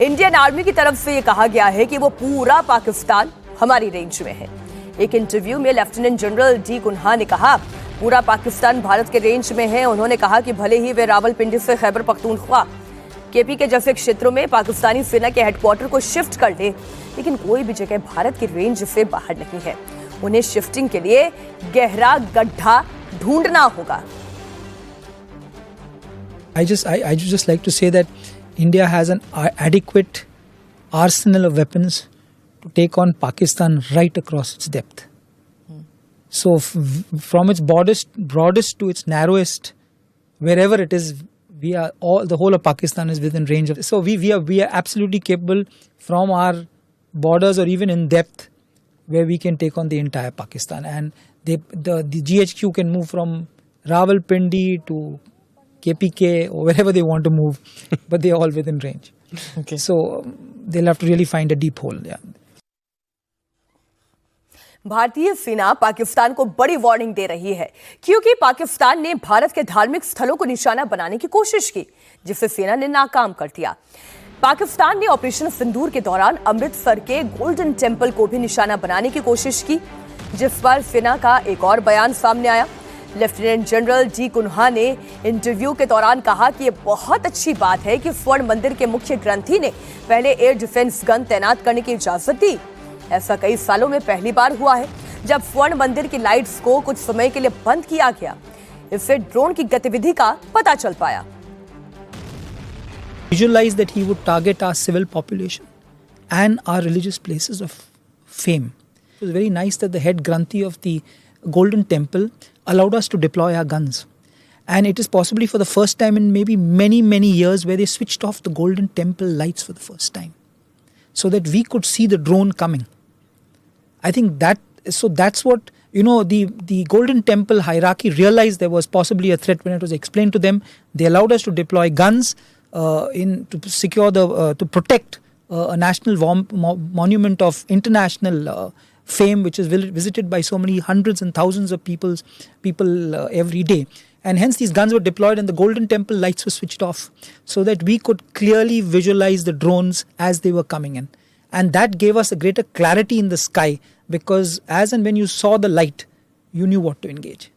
Indian army की तरफ से ये कहा गया है कि वो पूरा पाकिस्तान हमारी रेंज में है। एक इंटरव्यू में लेफ्टिनेंट जनरल डी कुन्हा ने कहा पूरा पाकिस्तान भारत के रेंज में है। उन्होंने कहा कि भले ही वे रावलपिंडी से खैबर पख्तूनख्वा केपी के जैसे क्षेत्रों में पाकिस्तानी सेना के हेडक्वार्टर को शिफ्ट कर ले, लेकिन कोई भी जगह भारत की रेंज से बाहर नहीं है। उन्हें शिफ्टिंग के लिए गहरा गड्ढा ढूंढना होगा। I just like to say that India has an adequate arsenal of weapons to take on Pakistan right across its depth. So from its broadest to its narrowest, wherever it is, the whole of Pakistan is within range of. So we are absolutely capable from our borders or even in depth where we can take on the entire Pakistan. And the GHQ can move from Rawalpindi to KPK or wherever they want to move, but they are all within range. Okay. So they'll have to really find a deep hole. Yeah. भारतीय सेना पाकिस्तान को बड़ी warning दे रही है क्योंकि पाकिस्तान ने भारत के धार्मिक स्थलों को निशाना बनाने की कोशिश की, जिसे सेना ने नाकाम कर दिया। पाकिस्तान ने ऑपरेशन सिंदूर के दौरान अमृतसर के गोल्डन टेंपल को भी निशाना बनाने की कोशिश की, जिस पर सेना का एक और बयान सामने आया। लेफ्टिनेंट जनरल डी कुन्हा ने इंटरव्यू के दौरान कहा कि यह बहुत अच्छी बात है कि स्वर्ण मंदिर के मुख्य ग्रंथी ने पहले एयर डिफेंस गन तैनात करने की इजाजत दी। ऐसा कई सालों में पहली बार हुआ है जब स्वर्ण मंदिर की लाइट्स को कुछ समय के लिए बंद किया गया। इससे ड्रोन की गतिविधि का पता चल पाया। Visualize that he would target our civil population and our religious places of fame. It was very nice that the head Granthi of the Golden Temple allowed us to deploy our guns. And it is possibly for the first time in maybe many years where they switched off the Golden Temple lights for the first time so that we could see the drone coming. I think that's what, the Golden Temple hierarchy realized there was possibly a threat when it was explained to them. They allowed us to deploy guns to secure to protect a national monument of international fame, which is visited by so many hundreds and thousands of people every day. And hence these guns were deployed and the Golden Temple lights were switched off so that we could clearly visualize the drones as they were coming in. And that gave us a greater clarity in the sky, because as and when you saw the light, you knew what to engage.